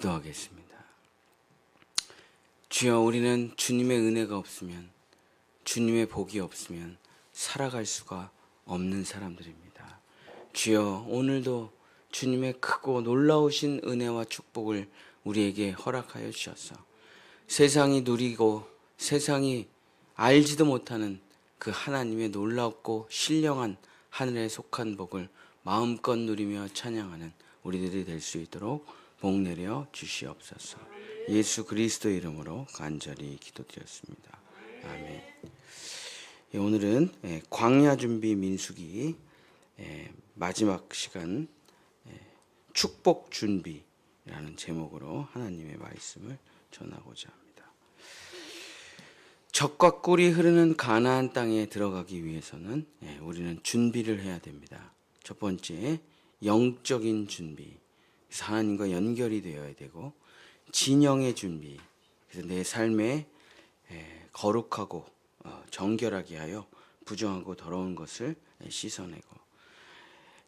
기도하겠습니다. 주여, 우리는 주님의 은혜가 없으면, 주님의 복이 없으면 살아갈 수가 없는 사람들입니다. 주여, 오늘도 주님의 크고 놀라우신 은혜와 축복을 우리에게 허락하여 주셔서 세상이 누리고 세상이 알지도 못하는 그 하나님의 놀랍고 신령한 하늘에 속한 복을 마음껏 누리며 찬양하는 우리들이 될 수 있도록 복 내려 주시옵소서. 예수 그리스도 이름으로 간절히 기도드렸습니다. 아멘. 오늘은 광야 준비 민수기 마지막 시간 축복 준비라는 제목으로 하나님의 말씀을 전하고자 합니다. 젖과 꿀이 흐르는 가나안 땅에 들어가기 위해서는 우리는 준비를 해야 됩니다. 첫 번째, 영적인 준비. 그래서 하나님과 연결이 되어야 되고, 진영의 준비. 그래서 내 삶에 거룩하고 정결하게 하여 부정하고 더러운 것을 씻어내고,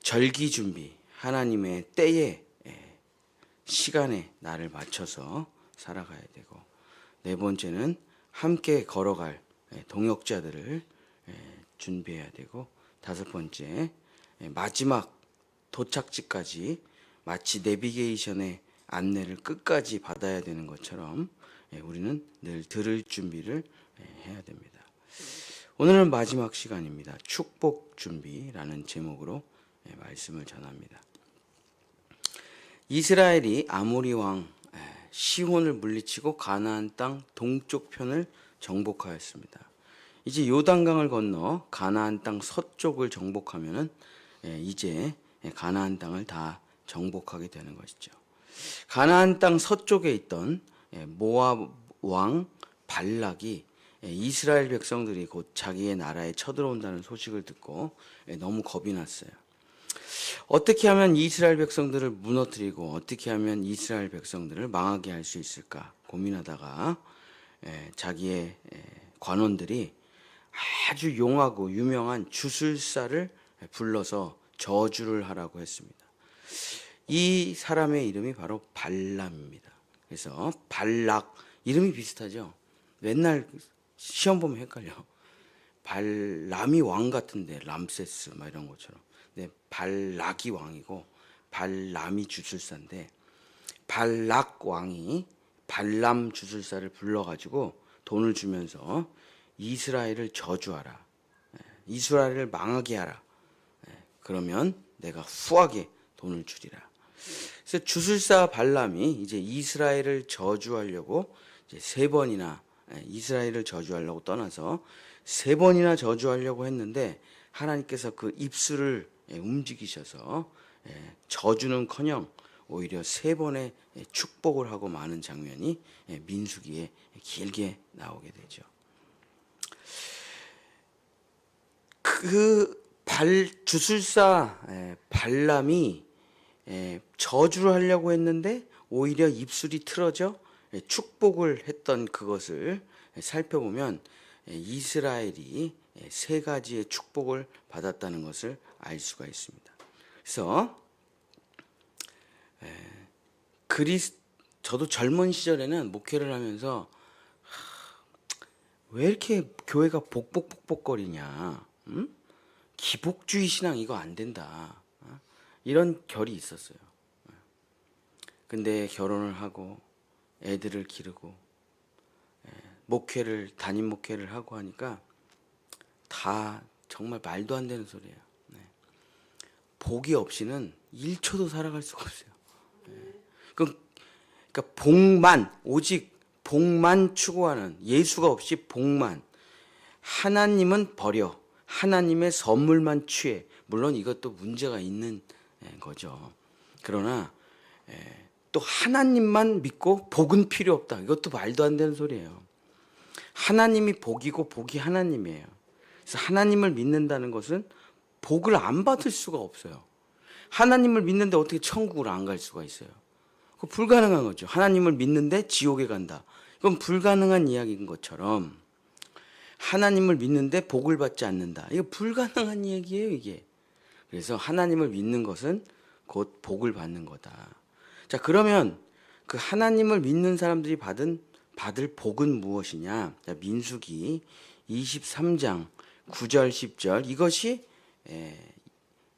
절기 준비. 하나님의 때에 시간에 나를 맞춰서 살아가야 되고, 네 번째는 함께 걸어갈 동역자들을 준비해야 되고, 다섯 번째, 마지막 도착지까지 마치 내비게이션의 안내를 끝까지 받아야 되는 것처럼 우리는 늘 들을 준비를 해야 됩니다. 오늘은 마지막 시간입니다. 축복 준비라는 제목으로 말씀을 전합니다. 이스라엘이 아모리 왕 시혼을 물리치고 가나안 땅 동쪽 편을 정복하였습니다. 이제 요단강을 건너 가나안 땅 서쪽을 정복하면은 이제 가나안 땅을 다 정복하게 되는 것이죠. 가나안 땅 서쪽에 있던 모압 왕 발락이 이스라엘 백성들이 곧 자기의 나라에 쳐들어온다는 소식을 듣고 너무 겁이 났어요. 어떻게 하면 이스라엘 백성들을 무너뜨리고 어떻게 하면 이스라엘 백성들을 망하게 할 수 있을까 고민하다가 자기의 관원들이 아주 용하고 유명한 주술사를 불러서 저주를 하라고 했습니다. 이 사람의 이름이 바로 발람입니다. 그래서 발락, 이름이 비슷하죠. 맨날 시험 보면 헷갈려. 발람이 왕 같은데 람세스 막 이런 것처럼. 네, 발락이 왕이고 발람이 주술사인데, 발락 왕이 발람 주술사를 불러가지고 돈을 주면서 이스라엘을 저주하라, 이스라엘을 망하게 하라, 그러면 내가 후하게 돈을 주리라. 그래서 주술사 발람이 이제 이스라엘을 저주하려고 이제 세 번이나 이스라엘을 저주하려고 떠나서 세 번이나 저주하려고 했는데, 하나님께서 그 입술을 움직이셔서 저주는커녕 오히려 세 번의 축복을 하고 마는 장면이 민수기에 길게 나오게 되죠. 그 주술사 발람이 저주를 하려고 했는데 오히려 입술이 틀어져 축복을 했던 그것을 살펴보면 이스라엘이 세 가지의 축복을 받았다는 것을 알 수가 있습니다. 그래서 저도 젊은 시절에는 목회를 하면서 왜 이렇게 교회가 복복복복거리냐, 기복주의 신앙 이거 안 된다, 이런 결이 있었어요. 근데 결혼을 하고 애들을 기르고 담임 목회를 하고 하니까 다 정말 말도 안 되는 소리예요. 복이 없이는 1초도 살아갈 수가 없어요. 그러니까 복만, 오직 복만 추구하는, 예수가 없이 복만, 하나님은 버려, 하나님의 선물만 취해. 물론 이것도 문제가 있는 거죠. 그러나 또 하나님만 믿고 복은 필요 없다, 이것도 말도 안 되는 소리예요. 하나님이 복이고 복이 하나님이에요. 그래서 하나님을 믿는다는 것은 복을 안 받을 수가 없어요. 하나님을 믿는데 어떻게 천국을 안 갈 수가 있어요? 그거 불가능한 거죠. 하나님을 믿는데 지옥에 간다, 이건 불가능한 이야기인 것처럼, 하나님을 믿는데 복을 받지 않는다, 이거 불가능한 얘기예요, 이게. 그래서 하나님을 믿는 것은 곧 복을 받는 거다. 자, 그러면 그 하나님을 믿는 사람들이 받을 복은 무엇이냐? 자, 민수기 23장 9절 10절 이것이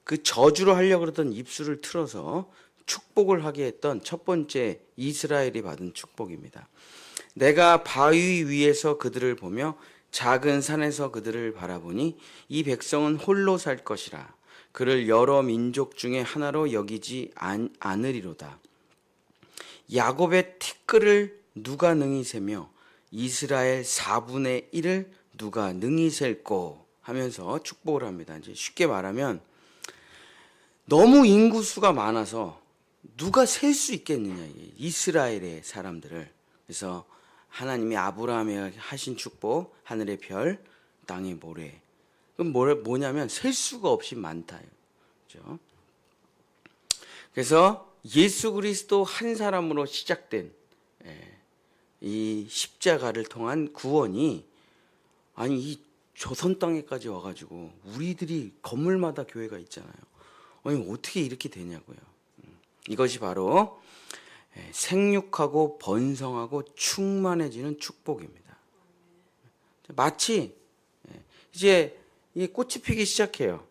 그 저주로 하려고 그러던 입술을 틀어서 축복을 하게 했던 첫 번째 이스라엘이 받은 축복입니다. 내가 바위 위에서 그들을 보며 작은 산에서 그들을 바라보니 이 백성은 홀로 살 것이라. 그를 여러 민족 중에 하나로 여기지 않으리로다. 야곱의 티끌을 누가 능히 세며 이스라엘 4분의 1을 누가 능히 셀고 하면서 축복을 합니다. 이제 쉽게 말하면 너무 인구수가 많아서 누가 셀 수 있겠느냐, 이스라엘의 사람들을. 그래서 하나님이 아브라함에 하신 축복, 하늘의 별, 땅의 모래. 그럼 뭐냐면 셀 수가 없이 많다. 그렇죠? 그래서 예수 그리스도 한 사람으로 시작된 이 십자가를 통한 구원이 아니 이 조선 땅에까지 와가지고 우리들이 건물마다 교회가 있잖아요. 아니 어떻게 이렇게 되냐고요. 이것이 바로 생육하고 번성하고 충만해지는 축복입니다. 마치 이제 이 꽃이 피기 시작해요.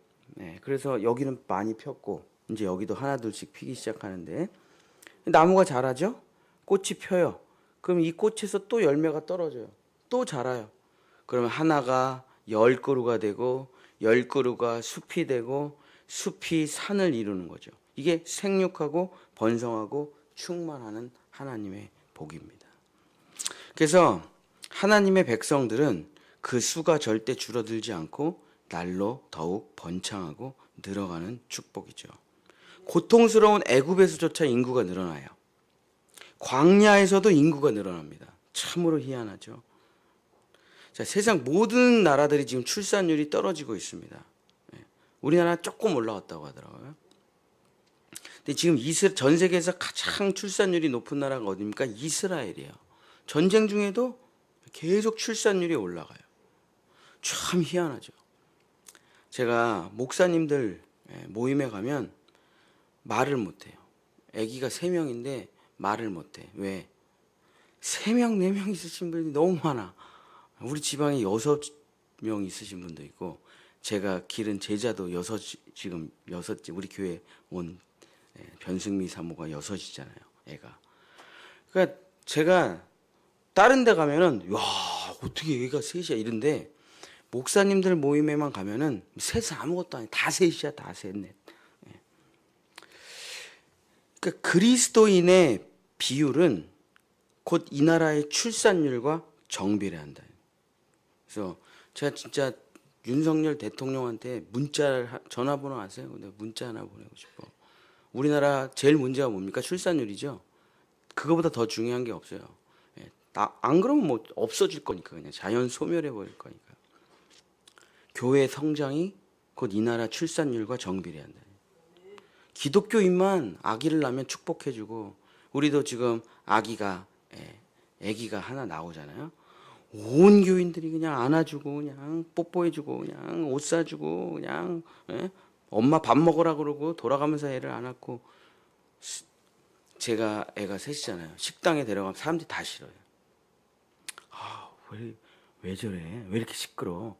그래서 여기는 많이 폈고 이제 여기도 하나둘씩 피기 시작하는데 나무가 자라죠. 꽃이 펴요. 그럼 이 꽃에서 또 열매가 떨어져요. 또 자라요. 그러면 하나가 10그루가 되고 10그루가 숲이 되고 숲이 산을 이루는 거죠. 이게 생육하고 번성하고 충만하는 하나님의 복입니다. 그래서 하나님의 백성들은 그 수가 절대 줄어들지 않고 날로 더욱 번창하고 늘어가는 축복이죠. 고통스러운 애굽에서조차 인구가 늘어나요. 광야에서도 인구가 늘어납니다. 참으로 희한하죠. 자, 세상 모든 나라들이 지금 출산율이 떨어지고 있습니다. 우리나라 조금 올라왔다고 하더라고요. 근데 지금 전 세계에서 가장 출산율이 높은 나라가 어디입니까? 이스라엘이에요. 전쟁 중에도 계속 출산율이 올라가요. 참 희한하죠. 제가 목사님들 모임에 가면 말을 못해요. 아기가 3명인데 말을 못해. 왜? 3명, 4명 있으신 분이 너무 많아. 우리 지방에 6명 있으신 분도 있고 제가 기른 제자도 지금 6째 우리 교회 온 변승미 사모가 6이잖아요. 애가. 그러니까 제가 다른 데 가면은 와 어떻게 애가 3이야 이런데 목사님들 모임에만 가면은 셋은 아무것도 아니야. 다 3이야. 다 셋, 넷. 그러니까 그리스도인의 비율은 곧 이 나라의 출산율과 정비례한다. 그래서 제가 진짜 윤석열 대통령한테 전화번호 아세요? 내가 문자 하나 보내고 싶어. 우리나라 제일 문제가 뭡니까? 출산율이죠. 그거보다 더 중요한 게 없어요. 안 그러면 뭐 없어질 거니까 그냥 자연 소멸해 버릴 거니까. 교회 성장이 곧 이 나라 출산율과 정비례한다. 기독교인만 아기를 낳으면 축복해주고 우리도 지금 아기가 하나 나오잖아요. 온 교인들이 그냥 안아주고 그냥 뽀뽀해주고 그냥 옷 사주고 그냥 엄마 밥 먹으라 그러고 돌아가면서 애를 안았고 제가 애가 3이잖아요. 식당에 데려가면 사람들이 다 싫어요. 왜 저래? 왜 이렇게 시끄러?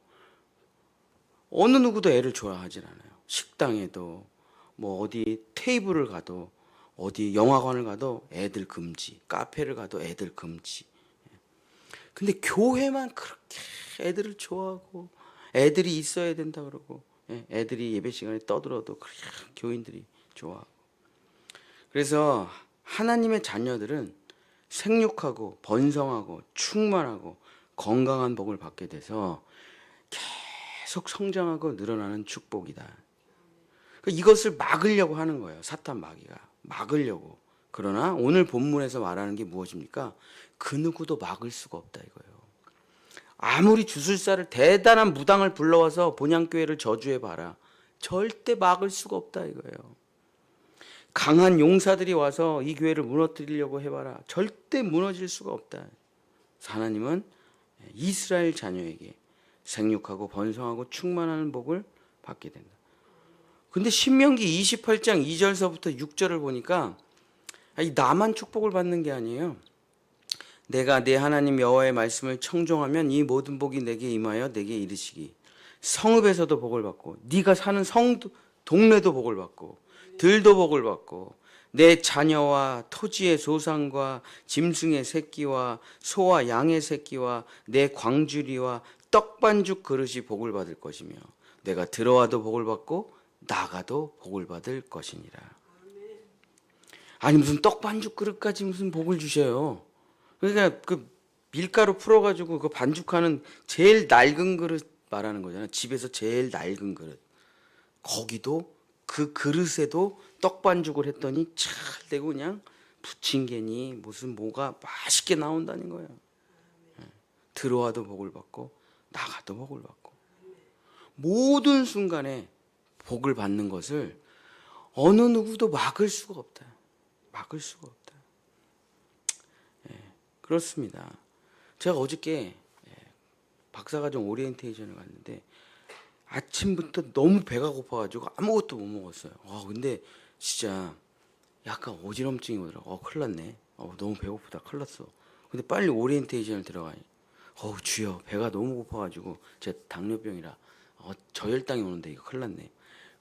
어느 누구도 애를 좋아하진 않아요. 식당에도 뭐 어디 테이블을 가도 어디 영화관을 가도 애들 금지, 카페를 가도 애들 금지. 근데 교회만 그렇게 애들을 좋아하고 애들이 있어야 된다 그러고 애들이 예배 시간에 떠들어도 그렇게 교인들이 좋아하고. 그래서 하나님의 자녀들은 생육하고 번성하고 충만하고 건강한 복을 받게 돼서 계속 성장하고 늘어나는 축복이다. 이것을 막으려고 하는 거예요. 사탄 마귀가. 막으려고. 그러나 오늘 본문에서 말하는 게 무엇입니까? 그 누구도 막을 수가 없다 이거예요. 아무리 주술사를 대단한 무당을 불러와서 본향교회를 저주해봐라. 절대 막을 수가 없다 이거예요. 강한 용사들이 와서 이 교회를 무너뜨리려고 해봐라. 절대 무너질 수가 없다. 하나님은 이스라엘 자녀에게 생육하고 번성하고 충만하는 복을 받게 된다. 근데 신명기 28장 2절서부터 6절을 보니까 아니, 나만 축복을 받는 게 아니에요. 내가 내 하나님 여호와의 말씀을 청종하면 이 모든 복이 내게 임하여 내게 이르시기. 성읍에서도 복을 받고, 네가 사는 동네도 복을 받고, 들도 복을 받고, 내 자녀와 토지의 소산과 짐승의 새끼와 소와 양의 새끼와 내 광주리와 떡반죽 그릇이 복을 받을 것이며, 내가 들어와도 복을 받고 나가도 복을 받을 것이니라. 아니, 무슨 떡반죽 그릇까지 무슨 복을 주셔요. 그러니까 그 밀가루 풀어가지고 그 반죽하는 제일 낡은 그릇 말하는 거잖아요. 집에서 제일 낡은 그릇. 거기도 그 그릇에도 떡반죽을 했더니 잘 되고 그냥 부침개니 무슨 뭐가 맛있게 나온다는 거예요. 들어와도 복을 받고 나가도 복을 받고, 모든 순간에 복을 받는 것을 어느 누구도 막을 수가 없다. 막을 수가 없다. 그렇습니다. 제가 어저께 박사과정 오리엔테이션을 갔는데 아침부터 너무 배가 고파가지고 아무것도 못 먹었어요. 근데 진짜 약간 어지럼증이 오더라고. 큰일 났네. 너무 배고프다. 큰일 났어. 근데 빨리 오리엔테이션을 들어가니 주여, 배가 너무 고파가지고 제가 당뇨병이라 저혈당이 오는데 이거 큰일 났네.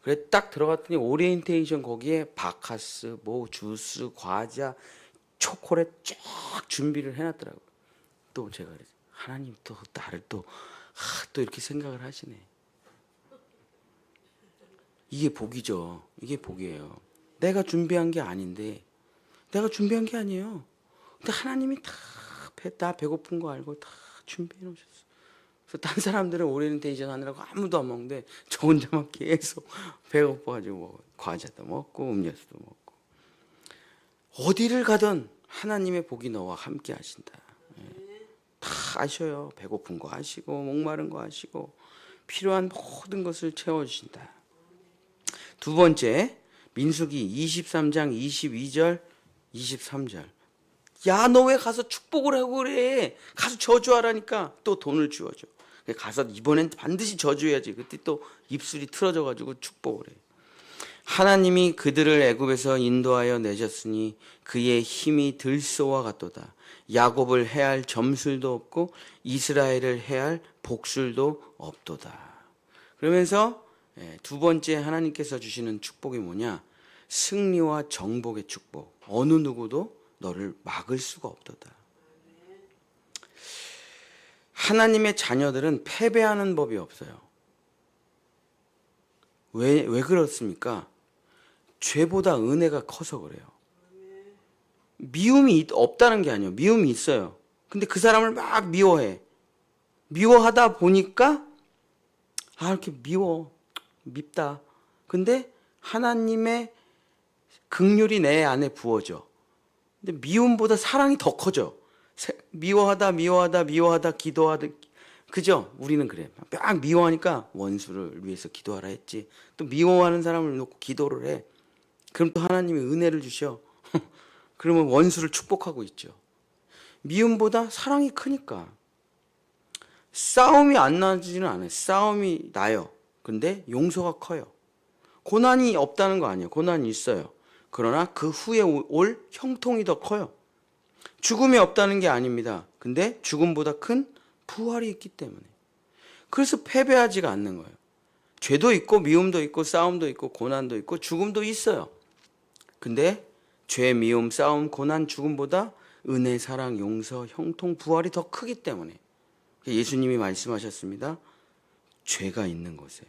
그래 딱 들어갔더니 오리엔테이션 거기에 바카스, 뭐 주스, 과자, 초콜릿 쫙 준비를 해놨더라고요. 또 제가 그랬어요. 하나님 또 나를 또 이렇게 생각을 하시네. 이게 복이죠. 이게 복이에요. 내가 준비한 게 아닌데, 내가 준비한 게 아니에요. 근데 하나님이 나 배고픈 거 알고 다 준비해 놓으셨어. 그래서 딴 사람들은 오리엔테이션 하느라고 아무도 안 먹는데 저 혼자만 계속 배고파가지고 과자도 먹고 음료수도 먹고. 어디를 가든 하나님의 복이 너와 함께 하신다. 다 아셔요. 배고픈 거 아시고 목마른 거 아시고 필요한 모든 것을 채워주신다. 두 번째, 민수기 23장 22절 23절. 야, 너 왜 가서 축복을 하고 그래? 가서 저주하라니까. 또 돈을 주어줘. 가서 이번엔 반드시 저주해야지. 그때 또 입술이 틀어져가지고 축복을 해. 하나님이 그들을 애굽에서 인도하여 내셨으니 그의 힘이 들소와 같도다. 야곱을 해할 점술도 없고 이스라엘을 해할 복술도 없도다. 그러면서 두 번째 하나님께서 주시는 축복이 뭐냐? 승리와 정복의 축복. 어느 누구도 너를 막을 수가 없도다. 하나님의 자녀들은 패배하는 법이 없어요. 왜 그렇습니까? 죄보다 은혜가 커서 그래요. 미움이 없다는 게 아니에요. 미움이 있어요. 근데 그 사람을 막 미워해. 미워하다 보니까 이렇게 밉다. 근데 하나님의 긍휼이 내 안에 부어져. 근데 미움보다 사랑이 더 커져. 미워하다 기도하다. 그죠? 우리는 그래. 막 미워하니까 원수를 위해서 기도하라 했지. 또 미워하는 사람을 놓고 기도를 해. 그럼 또 하나님이 은혜를 주셔. 그러면 원수를 축복하고 있죠. 미움보다 사랑이 크니까. 싸움이 안 나지는 않아요. 싸움이 나요. 근데 용서가 커요. 고난이 없다는 거 아니에요. 고난이 있어요. 그러나 그 후에 올 형통이 더 커요. 죽음이 없다는 게 아닙니다. 근데 죽음보다 큰 부활이 있기 때문에. 그래서 패배하지가 않는 거예요. 죄도 있고 미움도 있고 싸움도 있고 고난도 있고 죽음도 있어요. 근데 죄, 미움, 싸움, 고난, 죽음보다 은혜, 사랑, 용서, 형통, 부활이 더 크기 때문에 예수님이 말씀하셨습니다. 죄가 있는 곳에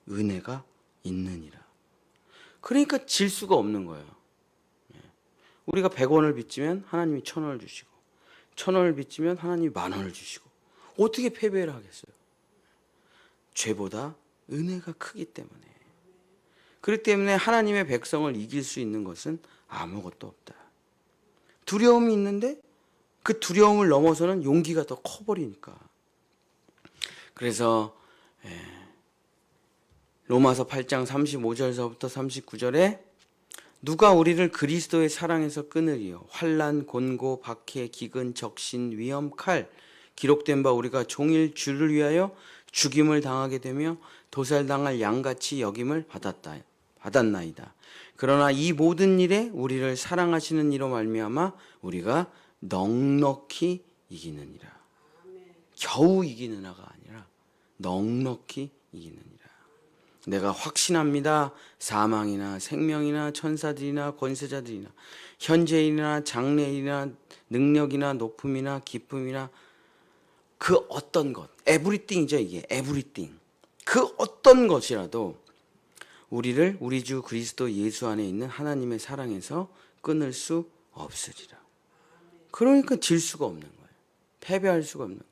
은혜가 있느니라. 그러니까 질 수가 없는 거예요. 우리가 100원을 빚지면 하나님이 1000원을 주시고 1000원을 빚지면 하나님이 10,000원을 주시고 어떻게 패배를 하겠어요? 죄보다 은혜가 크기 때문에. 그렇기 때문에 하나님의 백성을 이길 수 있는 것은 아무것도 없다. 두려움이 있는데 그 두려움을 넘어서는 용기가 더 커버리니까. 그래서 로마서 8장 35절서부터 39절에 누가 우리를 그리스도의 사랑에서 끊으리요? 환난, 곤고, 박해, 기근, 적신, 위험, 칼. 기록된 바 우리가 종일 주를 위하여 죽임을 당하게 되며 도살당할 양같이 여김을 받았다. 받았나이다. 그러나 이 모든 일에 우리를 사랑하시는 이로 말미암아 우리가 넉넉히 이기느니라. 겨우 이기느냐가 아니라 넉넉히 이기느니라. 내가 확신합니다. 사망이나 생명이나 천사들이나 권세자들이나 현재이나 장래이나 능력이나 높음이나 기쁨이나 그 어떤 것, 에브리띵이죠. 이게 에브리띵. 그 어떤 것이라도 우리를 우리 주 그리스도 예수 안에 있는 하나님의 사랑에서 끊을 수 없으리라. 그러니까 질 수가 없는 거예요. 패배할 수가 없는 거예요.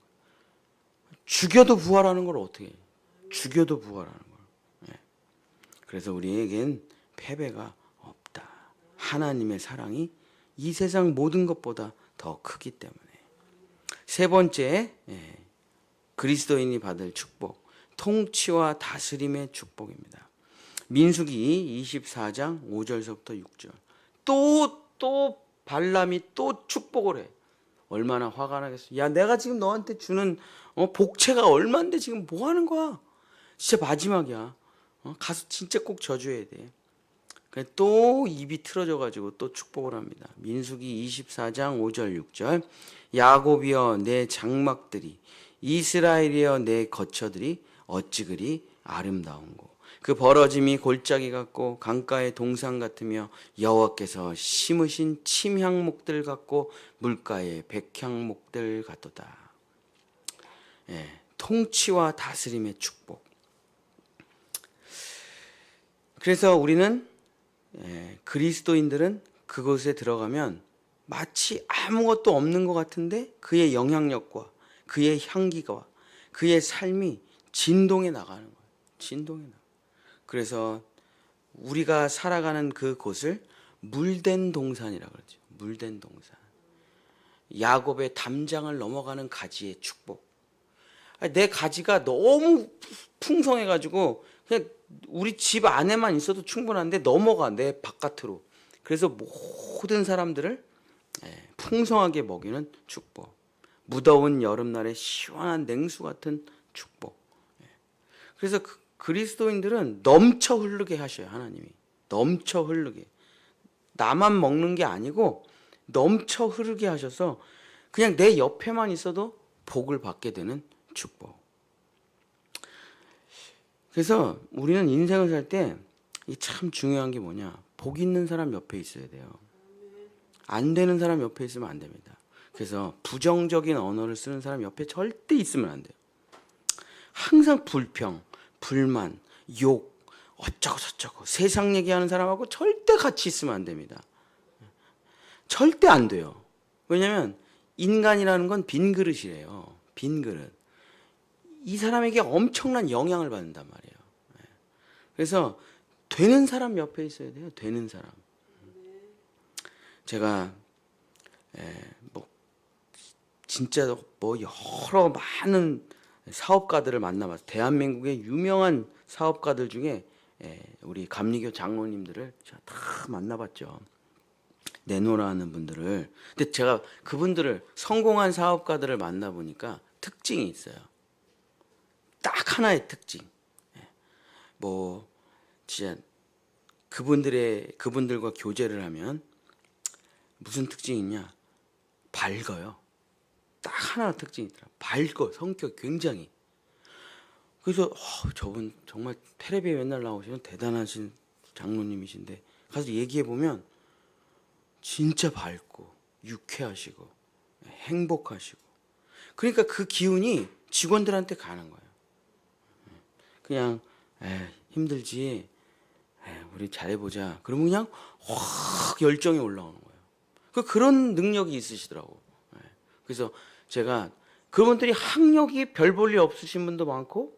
죽여도 부활하는 걸 어떻게 해요? 죽여도 부활하는 걸. 예. 그래서 우리에겐 패배가 없다. 하나님의 사랑이 이 세상 모든 것보다 더 크기 때문에. 세 번째, 그리스도인이 받을 축복, 통치와 다스림의 축복입니다. 민수기 24장 5절서부터 6절. 또 발람이 또 축복을 해. 얼마나 화가 나겠어. 야, 내가 지금 너한테 주는 복채가 얼마인데 지금 뭐 하는 거야? 진짜 마지막이야. 가서 진짜 꼭 져줘야 돼. 또 입이 틀어져가지고 또 축복을 합니다. 민수기 24장 5절 6절. 야곱이여 내 장막들이, 이스라엘이여 내 거처들이 어찌 그리 아름다운고. 그 벌어짐이 골짜기 같고 강가의 동산 같으며 여호와께서 심으신 침향목들 같고 물가의 백향목들 같도다. 통치와 다스림의 축복. 그래서 우리는 그리스도인들은 그곳에 들어가면 마치 아무것도 없는 것 같은데 그의 영향력과 그의 향기가 그의 삶이 진동해 나가는 거예요. 진동해 나가. 그래서 우리가 살아가는 그곳을 물된 동산이라고 그러죠. 물된 동산. 야곱의 담장을 넘어가는 가지의 축복. 내 가지가 너무 풍성해가지고 그냥 우리 집 안에만 있어도 충분한데 넘어가 내 바깥으로. 그래서 모든 사람들을 풍성하게 먹이는 축복. 무더운 여름날에 시원한 냉수 같은 축복. 그래서 그리스도인들은 넘쳐 흐르게 하셔요. 하나님이 넘쳐 흐르게. 나만 먹는 게 아니고 넘쳐 흐르게 하셔서 그냥 내 옆에만 있어도 복을 받게 되는 축복. 그래서 우리는 인생을 살 때 참 중요한 게 뭐냐, 복 있는 사람 옆에 있어야 돼요. 안 되는 사람 옆에 있으면 안 됩니다. 그래서 부정적인 언어를 쓰는 사람 옆에 절대 있으면 안 돼요. 항상 불평, 불만, 욕, 어쩌고 저쩌고 세상 얘기하는 사람하고 절대 같이 있으면 안 됩니다. 절대 안 돼요. 왜냐하면 인간이라는 건 빈 그릇이래요. 빈 그릇. 이 사람에게 엄청난 영향을 받는단 말이에요. 그래서 되는 사람 옆에 있어야 돼요. 되는 사람. 제가 진짜 여러 많은 사업가들을 만나봤어요. 대한민국의 유명한 사업가들 중에 우리 감리교 장로님들을 제가 다 만나봤죠. 내노라는 분들을. 근데 제가 그분들을, 성공한 사업가들을 만나보니까 특징이 있어요. 딱 하나의 특징. 진짜 그분들과 교제를 하면 무슨 특징이 있냐? 밝아요. 딱 하나 특징이 있더라. 밝고 성격 굉장히. 그래서 저분 정말 텔레비에 맨날 나오시는 대단하신 장로님이신데 가서 얘기해 보면 진짜 밝고 유쾌하시고 행복하시고. 그러니까 그 기운이 직원들한테 가는 거예요. 그냥 힘들지, 우리 잘해보자. 그러면 그냥 확 열정이 올라오는 거예요. 그런 능력이 있으시더라고. 그래서 제가 그분들이 학력이 별 볼 일 없으신 분도 많고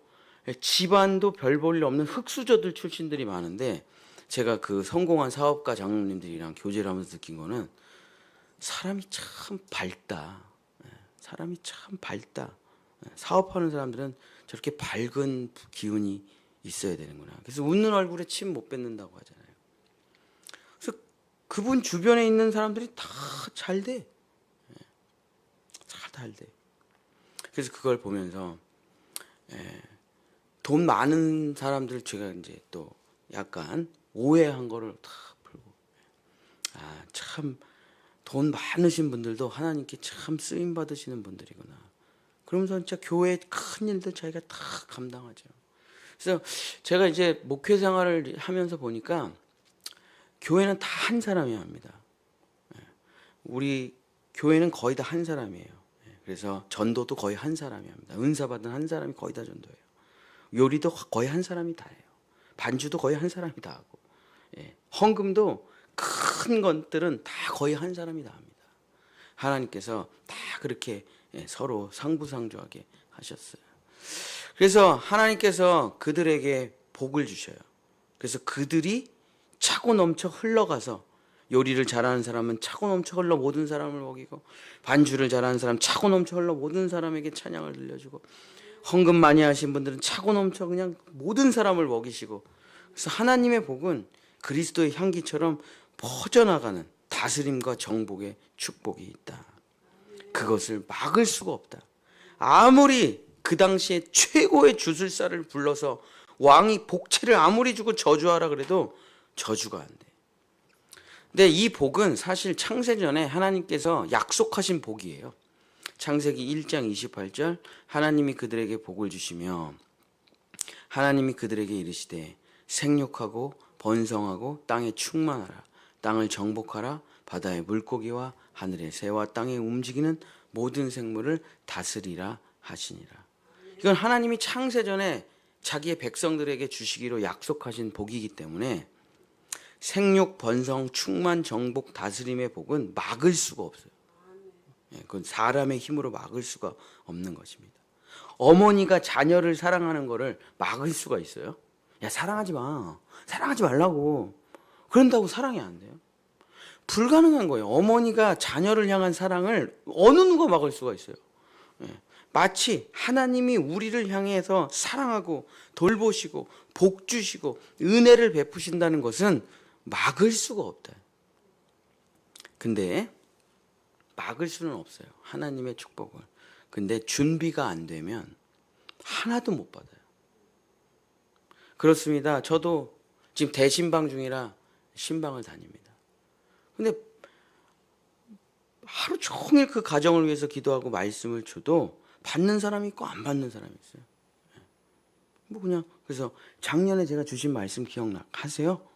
집안도 별 볼 일 없는 흙수저들 출신들이 많은데, 제가 그 성공한 사업가 장로님들이랑 교제를 하면서 느낀 거는 사람이 참 밝다. 사람이 참 밝다. 사업하는 사람들은 저렇게 밝은 기운이 있어야 되는구나. 그래서 웃는 얼굴에 침 못 뱉는다고 하잖아요. 그래서 그분 주변에 있는 사람들이 다 잘 돼. 잘 돼. 그래서 그걸 보면서 돈 많은 사람들 제가 이제 또 약간 오해한 거를 다 풀고. 참 돈 많으신 분들도 하나님께 참 쓰임 받으시는 분들이구나. 그러면서 진짜 교회 큰 일들 자기가 다 감당하죠. 그래서 제가 이제 목회 생활을 하면서 보니까 교회는 다 한 사람이 합니다. 우리 교회는 거의 다 한 사람이에요. 그래서 전도도 거의 한 사람이 합니다. 은사 받은 한 사람이 거의 다 전도해요. 요리도 거의 한 사람이 다 해요. 반주도 거의 한 사람이 다 하고, 헌금도 큰 것들은 다 거의 한 사람이 다 합니다. 하나님께서 다 그렇게 서로 상부상조하게 하셨어요. 그래서 하나님께서 그들에게 복을 주셔요. 그래서 그들이 차고 넘쳐 흘러가서, 요리를 잘하는 사람은 차고 넘쳐 흘러 모든 사람을 먹이고, 반주를 잘하는 사람 차고 넘쳐 흘러 모든 사람에게 찬양을 들려주고, 헌금 많이 하신 분들은 차고 넘쳐 그냥 모든 사람을 먹이시고, 그래서 하나님의 복은 그리스도의 향기처럼 퍼져나가는 다스림과 정복의 축복이 있다. 그것을 막을 수가 없다. 아무리 그 당시에 최고의 주술사를 불러서 왕이 복채를 아무리 주고 저주하라 그래도 저주가 안 돼. 근데 이 복은 사실 창세전에 하나님께서 약속하신 복이에요. 창세기 1장 28절, 하나님이 그들에게 복을 주시며 하나님이 그들에게 이르시되 생육하고 번성하고 땅에 충만하라. 땅을 정복하라. 바다의 물고기와 하늘의 새와 땅에 움직이는 모든 생물을 다스리라 하시니라. 이건 하나님이 창세전에 자기의 백성들에게 주시기로 약속하신 복이기 때문에 생육, 번성, 충만, 정복, 다스림의 복은 막을 수가 없어요. 그건 사람의 힘으로 막을 수가 없는 것입니다. 어머니가 자녀를 사랑하는 거를 막을 수가 있어요? 야, 사랑하지 마. 사랑하지 말라고. 그런다고 사랑이 안 돼요? 불가능한 거예요. 어머니가 자녀를 향한 사랑을 어느 누가 막을 수가 있어요? 마치 하나님이 우리를 향해서 사랑하고 돌보시고 복 주시고 은혜를 베푸신다는 것은 막을 수가 없다. 근데 막을 수는 없어요. 하나님의 축복을. 근데 준비가 안 되면 하나도 못 받아요. 그렇습니다. 저도 지금 대신방 중이라 신방을 다닙니다. 근데 하루 종일 그 가정을 위해서 기도하고 말씀을 줘도 받는 사람이 있고 안 받는 사람이 있어요. 뭐 그냥 그래서 작년에 제가 주신 말씀 기억하세요?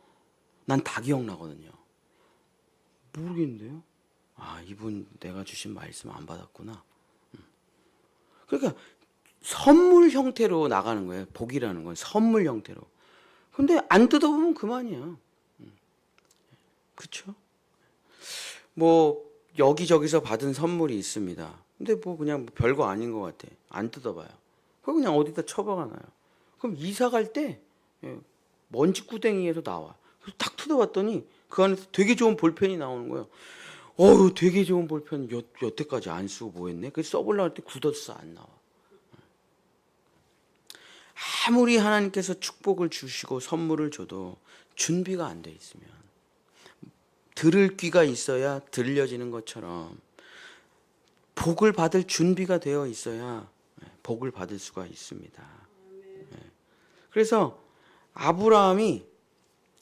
난 다 기억나거든요. 모르겠는데요. 이분 내가 주신 말씀 안 받았구나. 그러니까 선물 형태로 나가는 거예요. 복이라는 건 선물 형태로. 근데 안 뜯어보면 그만이야. 그렇죠? 뭐 여기저기서 받은 선물이 있습니다. 근데 뭐 그냥 별거 아닌 것 같아. 안 뜯어봐요. 그냥 어디다 처박아놔요. 그럼 이사 갈 때 먼지 구덩이에서 나와. 그래서 딱 뜯어봤더니 그 안에서 되게 좋은 볼펜이 나오는 거예요. 되게 좋은 볼펜 여태까지 안 쓰고 뭐 했네? 그래서 써보려고 할 때 굳었어. 안 나와. 아무리 하나님께서 축복을 주시고 선물을 줘도 준비가 안 돼 있으면, 들을 귀가 있어야 들려지는 것처럼 복을 받을 준비가 되어 있어야 복을 받을 수가 있습니다. 그래서 아브라함이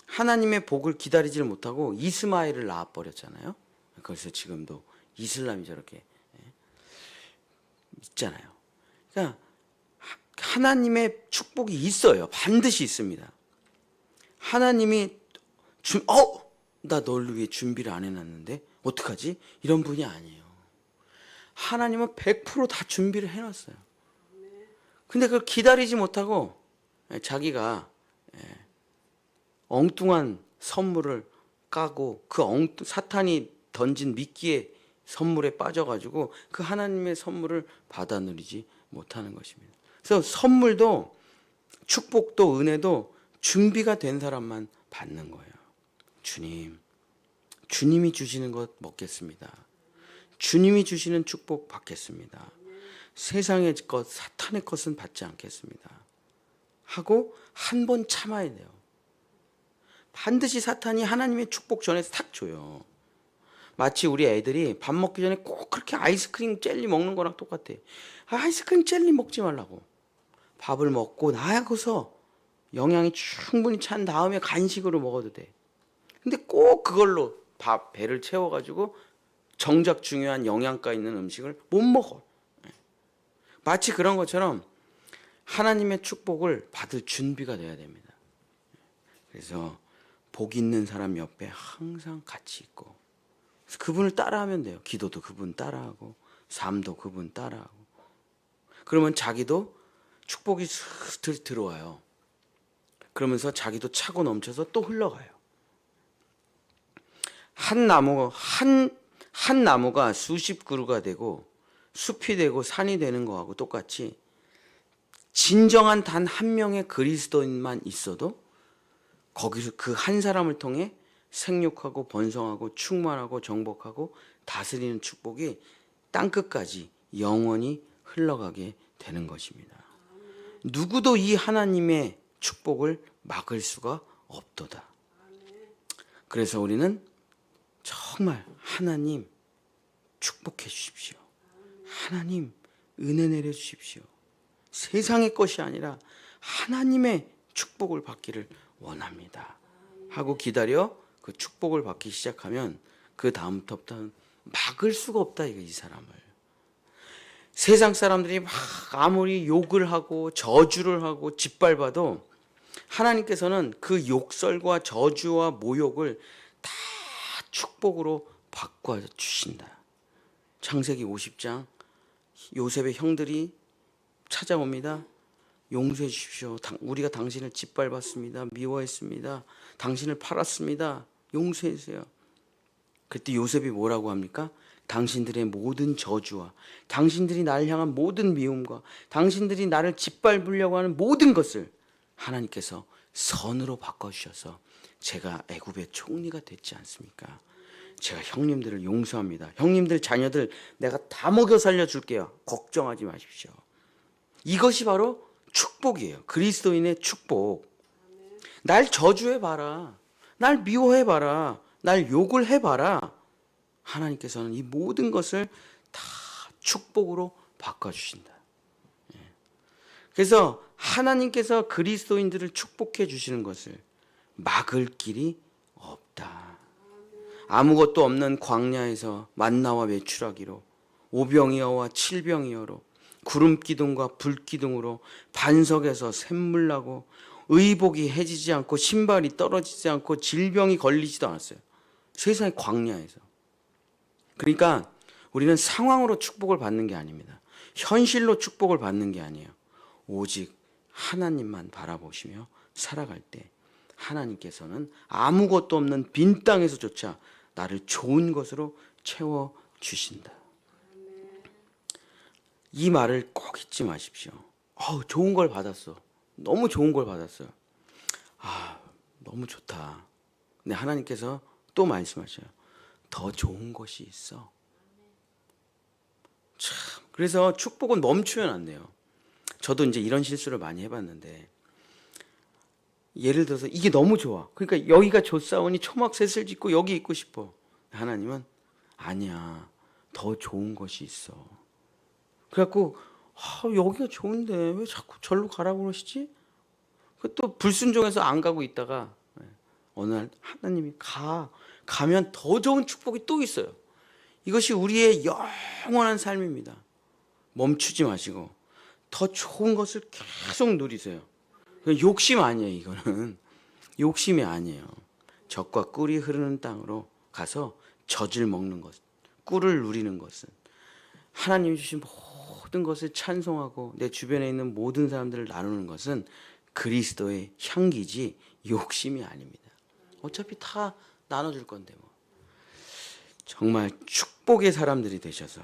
하나님의 복을 기다리질 못하고 이스마엘을 낳아버렸잖아요. 그래서 지금도 이슬람이 저렇게 있잖아요. 그러니까 하나님의 축복이 있어요. 반드시 있습니다. 하나님이 나 널 위해 준비를 안 해놨는데 어떡하지? 이런 분이 아니에요. 하나님은 100% 다 준비를 해놨어요. 근데 그걸 기다리지 못하고 자기가 엉뚱한 선물을 까고 그 사탄이 던진 미끼의 선물에 빠져가지고 그 하나님의 선물을 받아 누리지 못하는 것입니다. 그래서 선물도 축복도 은혜도 준비가 된 사람만 받는 거예요. 주님이 주시는 것 먹겠습니다. 주님이 주시는 축복 받겠습니다. 세상의 것, 사탄의 것은 받지 않겠습니다. 하고 한 번 참아야 돼요. 반드시 사탄이 하나님의 축복 전에서 탁 줘요. 마치 우리 애들이 밥 먹기 전에 꼭 그렇게 아이스크림 젤리 먹는 거랑 똑같아. 아이스크림 젤리 먹지 말라고. 밥을 먹고 나고서 영양이 충분히 찬 다음에 간식으로 먹어도 돼. 근데 꼭 그걸로 배를 채워가지고 정작 중요한 영양가 있는 음식을 못 먹어. 마치 그런 것처럼 하나님의 축복을 받을 준비가 돼야 됩니다. 그래서 복 있는 사람 옆에 항상 같이 있고 그분을 따라하면 돼요. 기도도 그분 따라하고 삶도 그분 따라하고 그러면 자기도 축복이 슬슬 들어와요. 그러면서 자기도 차고 넘쳐서 또 흘러가요. 한 나무가 수십 그루가 되고 숲이 되고 산이 되는 거하고 똑같이 진정한 단 한 명의 그리스도인만 있어도 거기서 그 한 사람을 통해 생육하고 번성하고 충만하고 정복하고 다스리는 축복이 땅끝까지 영원히 흘러가게 되는 것입니다. 누구도 이 하나님의 축복을 막을 수가 없도다. 그래서 우리는 정말 하나님 축복해 주십시오. 하나님 은혜 내려 주십시오. 세상의 것이 아니라 하나님의 축복을 받기를 원합니다. 하고 기다려 그 축복을 받기 시작하면 그 다음부터는 막을 수가 없다 이 사람을. 세상 사람들이 막 아무리 욕을 하고 저주를 하고 짓밟아도 하나님께서는 그 욕설과 저주와 모욕을 다 축복으로 바꿔 주신다. 창세기 50장 요셉의 형들이 찾아옵니다. 용서해 주십시오. 우리가 당신을 짓밟았습니다. 미워했습니다. 당신을 팔았습니다. 용서해 주세요. 그때 요셉이 뭐라고 합니까? 당신들의 모든 저주와 당신들이 나를 향한 모든 미움과 당신들이 나를 짓밟으려고 하는 모든 것을 하나님께서 선으로 바꿔주셔서 제가 애굽의 총리가 됐지 않습니까? 제가 형님들을 용서합니다. 형님들 자녀들 내가 다 먹여 살려줄게요. 걱정하지 마십시오. 이것이 바로 축복이에요. 그리스도인의 축복. 날 저주해봐라. 날 미워해봐라. 날 욕을 해봐라. 하나님께서는 이 모든 것을 다 축복으로 바꿔주신다. 그래서 하나님께서 그리스도인들을 축복해 주시는 것을 막을 길이 없다. 아무것도 없는 광야에서 만나와 메추라기로 오병이어와 칠병이어로 구름기둥과 불기둥으로 반석에서 샘물 나고 의복이 해지지 않고 신발이 떨어지지 않고 질병이 걸리지도 않았어요. 세상의 광야에서. 그러니까 우리는 상황으로 축복을 받는 게 아닙니다. 현실로 축복을 받는 게 아니에요. 오직 하나님만 바라보시며 살아갈 때 하나님께서는 아무것도 없는 빈 땅에서조차 나를 좋은 것으로 채워주신다. 이 말을 꼭 잊지 마십시오. 좋은 걸 받았어. 너무 좋은 걸 받았어요. 너무 좋다. 근데 하나님께서 또 말씀하셔요. 더 좋은 것이 있어. 참, 그래서 축복은 멈추면 안 돼요. 저도 이제 이런 실수를 많이 해봤는데, 예를 들어서 이게 너무 좋아. 그러니까 여기가 좋사오니 초막셋을 짓고 여기 있고 싶어. 하나님은 아니야. 더 좋은 것이 있어. 그래갖고 여기가 좋은데 왜 자꾸 절로 가라고 그러시지? 또 불순종해서 안 가고 있다가 어느 날 하나님이 가면 더 좋은 축복이 또 있어요. 이것이 우리의 영원한 삶입니다. 멈추지 마시고 더 좋은 것을 계속 누리세요. 욕심 아니에요. 이거는 욕심이 아니에요. 젖과 꿀이 흐르는 땅으로 가서 젖을 먹는 것, 꿀을 누리는 것은 하나님이 주신 모든 것을 찬송하고 내 주변에 있는 모든 사람들을 나누는 것은 그리스도의 향기지 욕심이 아닙니다. 어차피 다 나눠줄 건데 뭐. 정말 축복의 사람들이 되셔서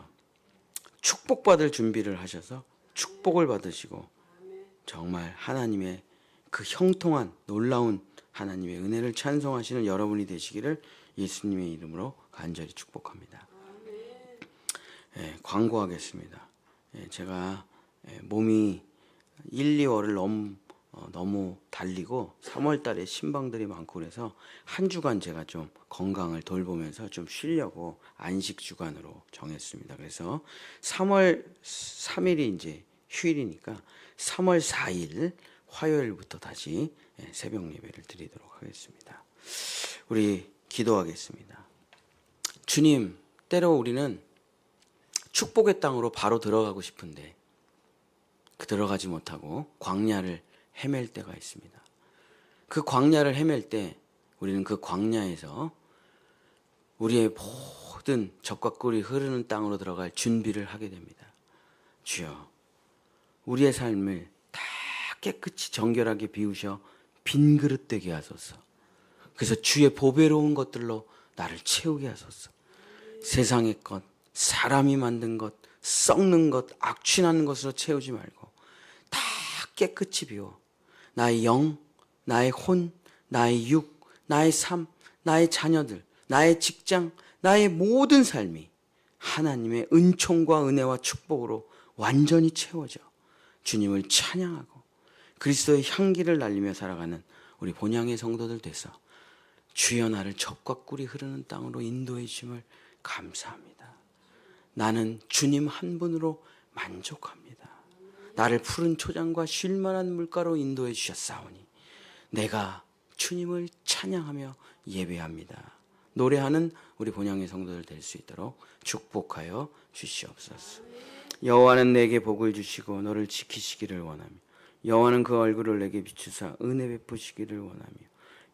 축복받을 준비를 하셔서 축복을 받으시고 정말 하나님의 그 형통한 놀라운 하나님의 은혜를 찬송하시는 여러분이 되시기를 예수님의 이름으로 간절히 축복합니다. 광고하겠습니다. 제가 몸이 1, 2월을 너무 달리고 3월 달에 신방들이 많고 그래서 한 주간 제가 좀 건강을 돌보면서 좀 쉬려고 안식 주간으로 정했습니다. 그래서 3월 3일이 이제 휴일이니까 3월 4일 화요일부터 다시 새벽 예배를 드리도록 하겠습니다. 우리 기도하겠습니다. 주님, 때로 우리는 축복의 땅으로 바로 들어가고 싶은데 들어가지 못하고 광야를 헤맬 때가 있습니다. 그 광야를 헤맬 때 우리는 그 광야에서 우리의 모든 젖과 꿀이 흐르는 땅으로 들어갈 준비를 하게 됩니다. 주여, 우리의 삶을 다 깨끗이 정결하게 비우셔 빈 그릇 되게 하소서. 그래서 주의 보배로운 것들로 나를 채우게 하소서. 세상의 것, 사람이 만든 것, 썩는 것, 악취나는 것으로 채우지 말고 다 깨끗이 비워 나의 영, 나의 혼, 나의 육, 나의 삶, 나의 자녀들, 나의 직장, 나의 모든 삶이 하나님의 은총과 은혜와 축복으로 완전히 채워져 주님을 찬양하고 그리스도의 향기를 날리며 살아가는 우리 본향의 성도들 돼서 주여 나를 젖과 꿀이 흐르는 땅으로 인도해 주심을 감사합니다. 나는 주님 한 분으로 만족합니다. 나를 푸른 초장과 쉴만한 물가로 인도해 주셨사오니 내가 주님을 찬양하며 예배합니다. 노래하는 우리 본향의 성도들 될 수 있도록 축복하여 주시옵소서. 여호와는 내게 복을 주시고 너를 지키시기를 원하며 여호와는 그 얼굴을 내게 비추사 은혜 베푸시기를 원하며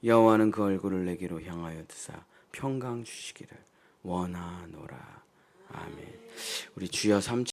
여호와는 그 얼굴을 내게로 향하여 드사 평강 주시기를 원하노라. 아멘. 우리 주여 3